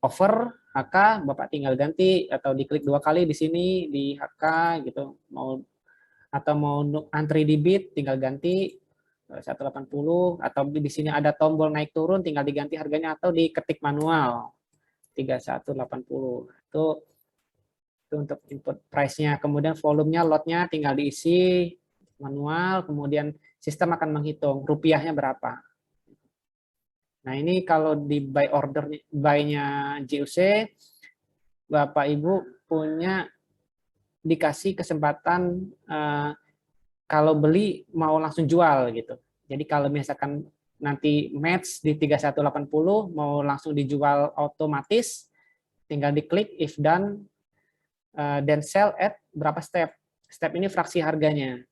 offer HK, Bapak tinggal ganti atau diklik 2 kali di sini di HK gitu. Atau mau antri di bid, tinggal ganti 180, atau di sini ada tombol naik turun, tinggal diganti harganya atau diketik manual 3180. Itu untuk input price-nya. Kemudian volumenya, lotnya tinggal diisi manual, kemudian sistem akan menghitung rupiahnya berapa. Nah ini kalau di buy order, buy-nya JUC, Bapak Ibu punya dikasih kesempatan kalau beli mau langsung jual gitu. Jadi kalau misalkan nanti match di 3180 mau langsung dijual otomatis, tinggal diklik if done, then sell at berapa step. Step ini fraksi harganya.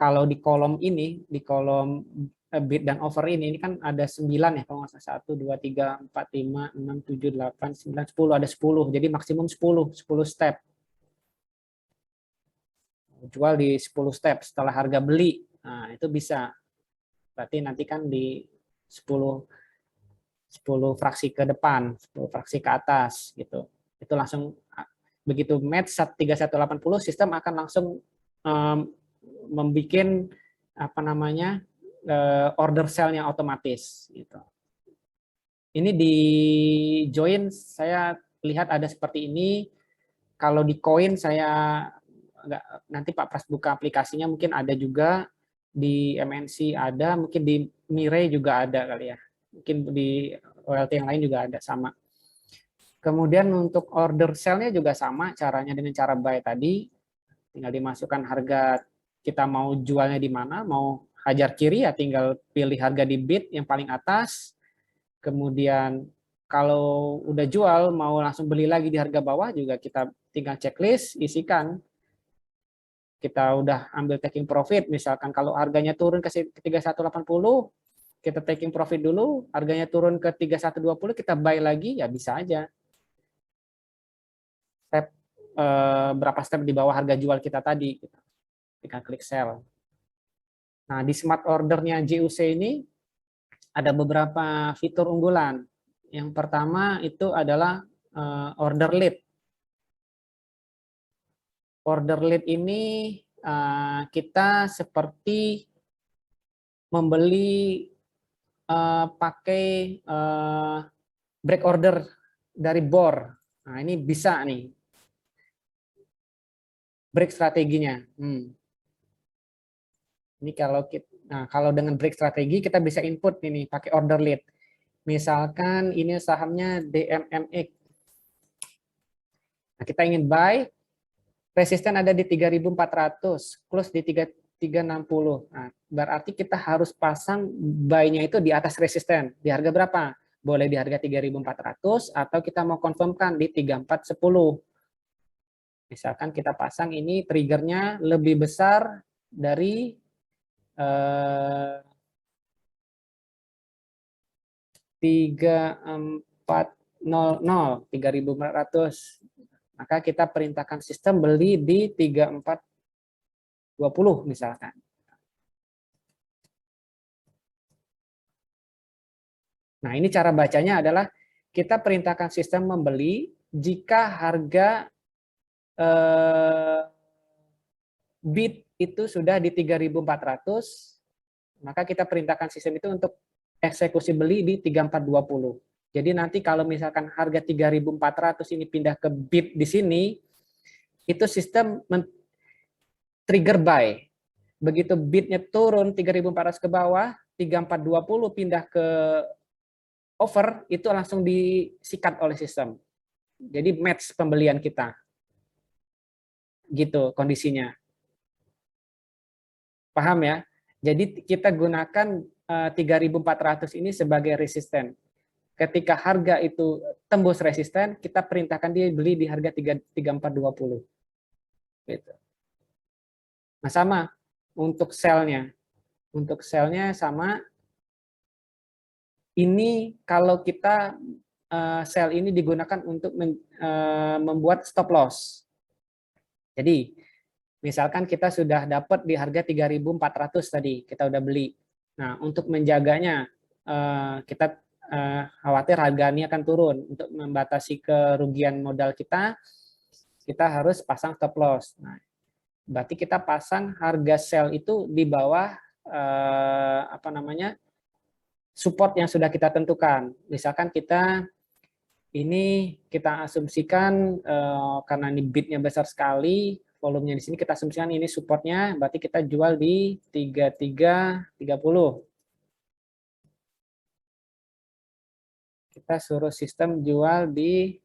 Kalau di kolom ini, di kolom bid dan offer ini kan ada 9 ya, kalau nggak salah 1, 2, 3, 4, 5, 6, 7, 8, 9, 10, ada 10. Jadi maksimum 10 step. Jual di 10 step setelah harga beli. Nah, itu bisa. Berarti nanti kan di 10 fraksi ke depan, 10 fraksi ke atas gitu. Itu langsung begitu match 3180, sistem akan langsung membuat order sell-nya otomatis gitu. Ini di join saya lihat ada seperti ini. Kalau di koin saya nanti Pak Pras buka aplikasinya, mungkin ada juga di MNC ada, mungkin di Mirai juga ada kali ya. Mungkin di OLT yang lain juga ada sama. Kemudian untuk order sell-nya juga sama caranya dengan cara buy tadi. Tinggal dimasukkan harga kita mau jualnya di mana, mau hajar kiri ya tinggal pilih harga di bid yang paling atas. Kemudian kalau udah jual mau langsung beli lagi di harga bawah juga kita tinggal checklist, isikan. Kita udah ambil taking profit, misalkan kalau harganya turun ke 3180, kita taking profit dulu, harganya turun ke 3120, kita buy lagi, ya bisa aja. Step berapa step di bawah harga jual kita tadi, kita klik sell. Nah, di smart ordernya JUC ini ada beberapa fitur unggulan. Yang pertama itu adalah order lead. Order lead ini kita seperti membeli pakai break order dari BOR. Nah, ini bisa nih. Break strateginya. Ini kalau dengan break strategi kita bisa input ini pakai order lead. Misalkan ini sahamnya DMMX. Nah, kita ingin buy, resisten ada di 3.400, close di 3.60. Nah, berarti kita harus pasang buy-nya itu di atas resisten. Di harga berapa? Boleh di harga 3.400 atau kita mau confirmkan di 3.410. Misalkan kita pasang ini triggernya lebih besar dari 3.400, maka kita perintahkan sistem beli di 3.420 misalkan. Nah, ini cara bacanya adalah kita perintahkan sistem membeli jika harga bid itu sudah di 3.400, maka kita perintahkan sistem itu untuk eksekusi beli di 3.420. Jadi nanti kalau misalkan harga 3.400 ini pindah ke bid di sini, itu sistem trigger buy. Begitu bidnya turun 3.400 ke bawah, 3.420 pindah ke over, itu langsung disikat oleh sistem. Jadi match pembelian kita. Gitu kondisinya. Paham ya? Jadi kita gunakan 3.400 ini sebagai resisten. Ketika harga itu tembus resisten, kita perintahkan dia beli di harga 3.420. Gitu. Nah, sama untuk sell-nya. Untuk sell-nya sama. Ini kalau kita sell ini digunakan untuk membuat stop loss. Jadi, misalkan kita sudah dapat di harga 3.400 tadi, kita udah beli. Nah, untuk menjaganya, kita khawatir harga ini akan turun. Untuk membatasi kerugian modal kita harus pasang stop loss. Nah, berarti kita pasang harga sell itu di bawah support yang sudah kita tentukan. Misalkan kita asumsikan karena ini bidnya besar sekali, volumenya di sini kita asumsikan ini supportnya, berarti kita jual di 3330. Kita suruh sistem jual di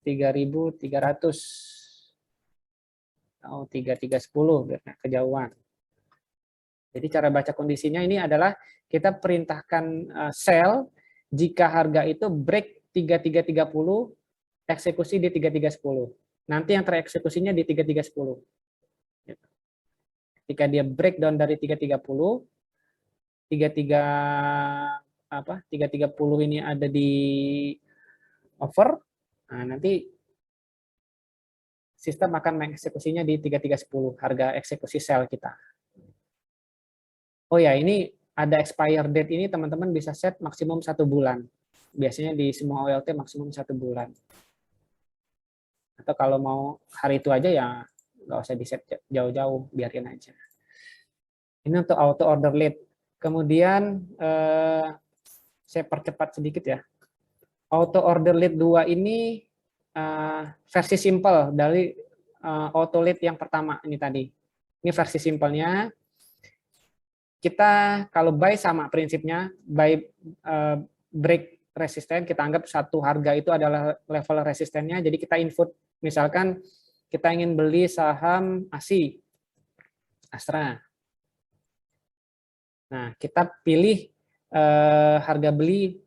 3.300 atau 3.310 biar nggak kejauhan. Jadi cara baca kondisinya ini adalah kita perintahkan sell jika harga itu break 3.330, eksekusi di 3.310. Nanti yang tereksekusinya di 3.310. Ketika dia breakdown dari 3.30, 3.30 ini ada di over, nah nanti sistem akan mengeksekusinya di 3.310, harga eksekusi sell kita. Oh ya, ini ada expire date ini teman-teman bisa set maksimum 1 bulan. Biasanya di semua OLT maksimum 1 bulan. Atau kalau mau hari itu aja ya nggak usah di set jauh-jauh, biarin aja. Ini untuk auto order lead. Kemudian saya percepat sedikit ya. Auto order lead 2 ini versi simple dari auto lead yang pertama ini tadi. Ini versi simpelnya. Kita kalau buy sama prinsipnya, buy break resisten, kita anggap satu harga itu adalah level resistennya, jadi kita input, misalkan kita ingin beli saham ASI, Astra. Nah, kita pilih harga beli,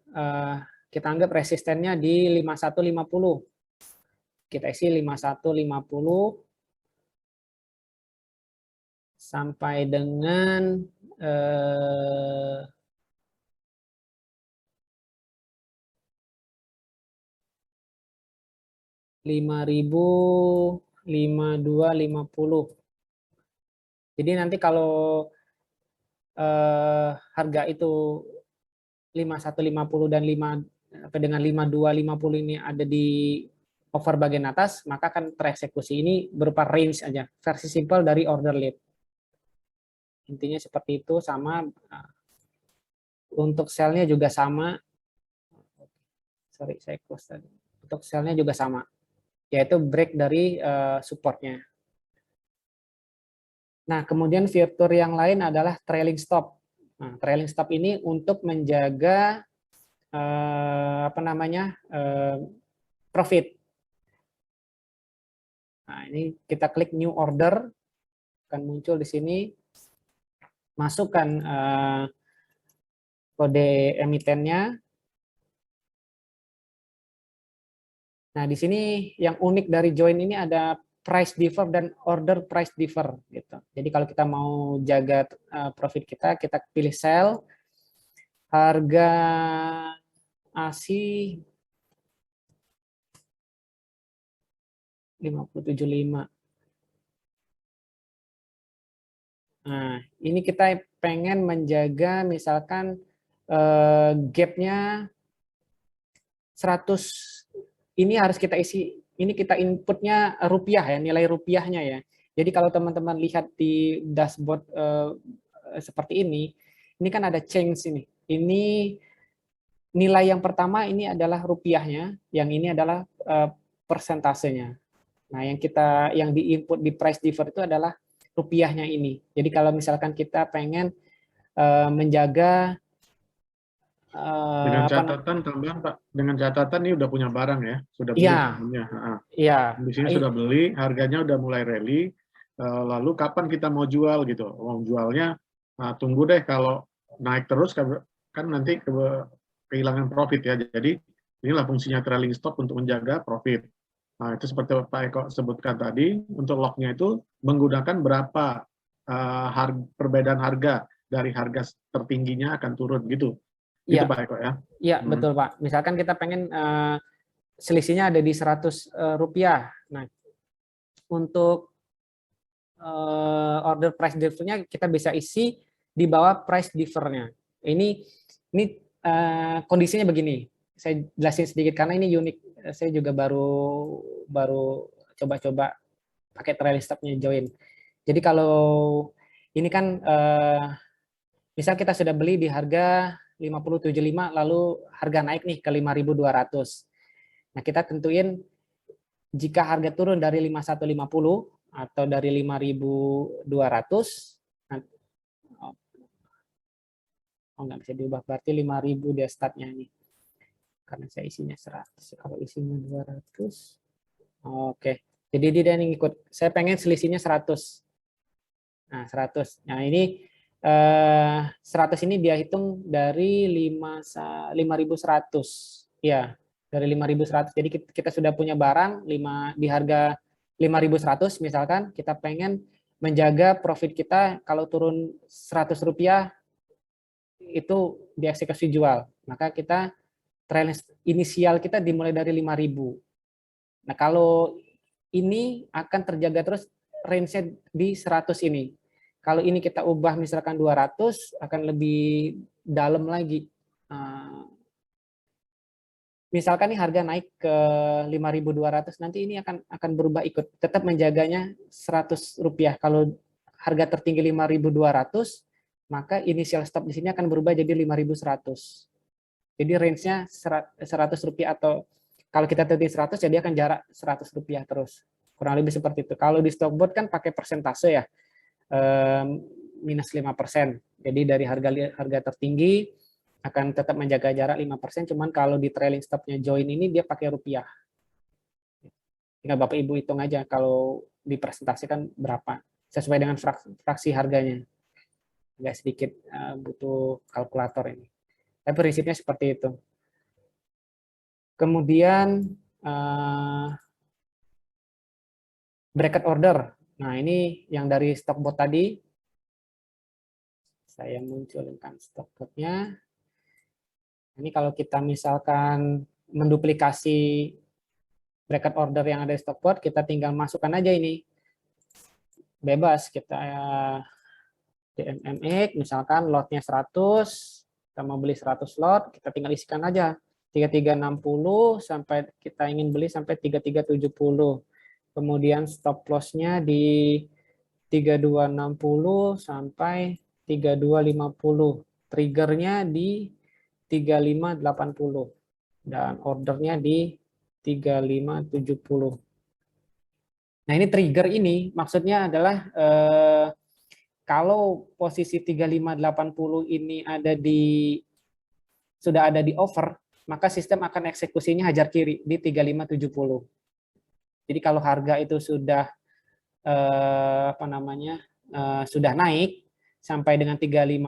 kita anggap resistennya di 5150. Kita isi 5150 sampai dengan 5.052.50. Jadi nanti kalau harga itu 5150 dan 5250 ini ada di over bagian atas, maka akan tereksekusi. Ini berupa range aja, versi simple dari order lead. Intinya seperti itu, sama Untuk sell-nya juga sama. Sorry, saya close tadi. Untuk sell-nya juga sama, yaitu break dari support-nya. Nah, kemudian fitur yang lain adalah trailing stop. Nah, trailing stop ini untuk menjaga profit. Nah, ini kita klik new order, akan muncul di sini, masukkan kode emitennya. Nah, di sini yang unik dari join ini ada price differ dan order price differ gitu. Jadi kalau kita mau jaga profit kita pilih sell, harga ASI 50.75. Nah, ini kita pengen menjaga misalkan gap-nya 100. Ini harus kita isi, ini kita inputnya rupiah ya, nilai rupiahnya ya. Jadi kalau teman-teman lihat di dashboard seperti ini kan ada change ini. Ini nilai yang pertama ini adalah rupiahnya, yang ini adalah persentasenya. Nah, yang diinput di price differ itu adalah rupiahnya ini. Jadi kalau misalkan kita pengen menjaga dengan catatan tambahan Pak, dengan catatan ini udah punya barang ya, sudah beli sebelumnya. Iya. Di sini sudah beli, harganya udah mulai rally. Lalu kapan kita mau jual gitu? Mau jualnya tunggu deh kalau naik terus kan nanti kehilangan profit ya. Jadi inilah fungsinya trailing stop untuk menjaga profit. Nah, itu seperti Pak Eko sebutkan tadi, untuk lock-nya itu menggunakan berapa perbedaan harga dari harga tertingginya akan turun gitu. Itu Pak Eko ya. Iya, betul Pak. Misalkan kita pengen selisihnya ada di 100 rupiah. Nah, untuk order price differ-nya kita bisa isi di bawah price differ-nya. Ini kondisinya begini. Saya jelasin sedikit karena ini unik. Saya juga baru coba-coba pakai trailing stop-nya join. Jadi kalau ini kan misal kita sudah beli di harga 50.75 lalu harga naik nih ke 5.200. Nah, kita tentuin jika harga turun dari 5150 atau dari 5.200, nggak bisa diubah, berarti 5.000 dia startnya ini. Karena saya isinya 100, kalau isinya 200, oke. Jadi dia ngikut, saya pengen selisihnya 100. Nah, 100. Nah, ini 100 ini dia hitung dari 5.100. Ya, dari 5.100. Jadi kita sudah punya barang di harga 5.100 misalkan, kita pengen menjaga profit kita kalau turun 100 rupiah itu dieksekusi jual. Maka kita trailing inisial kita dimulai dari 5.000. Nah, kalau ini akan terjaga terus range-nya di 100 ini. Kalau ini kita ubah misalkan 200, akan lebih dalam lagi. Misalkan nih harga naik ke 5.200, nanti ini akan berubah ikut. Tetap menjaganya 100 rupiah. Kalau harga tertinggi 5.200, maka initial stop di sini akan berubah jadi 5.100. Jadi range-nya 100 rupiah, atau kalau kita tertinggi 100, jadi akan jarak 100 rupiah terus. Kurang lebih seperti itu. Kalau di stockbot kan pakai persentase ya. Minus 5%. Jadi dari harga tertinggi akan tetap menjaga jarak 5%, cuman kalau di trailing stop-nya join ini dia pakai rupiah. Tinggal Bapak Ibu hitung aja kalau dipresentasikan berapa sesuai dengan fraksi harganya. Agak sedikit butuh kalkulator ini. Tapi prinsipnya seperti itu. Kemudian bracket order. Nah, ini yang dari stockbot tadi. Saya munculkan stockbotnya. Ini kalau kita misalkan menduplikasi bracket order yang ada di stockbot, kita tinggal masukkan aja ini. Bebas, kita DMMX, misalkan lotnya 100, kita mau beli 100 lot, kita tinggal isikan aja. 3360 sampai kita ingin beli sampai 3370. Kemudian stop loss-nya di 3260 sampai 3250. triggernya di 3580 dan ordernya di 3570. Nah, ini trigger ini maksudnya adalah kalau posisi 3580 ini sudah ada di over, maka sistem akan eksekusinya hajar kiri di 3570. Jadi kalau harga itu sudah sudah naik sampai dengan 35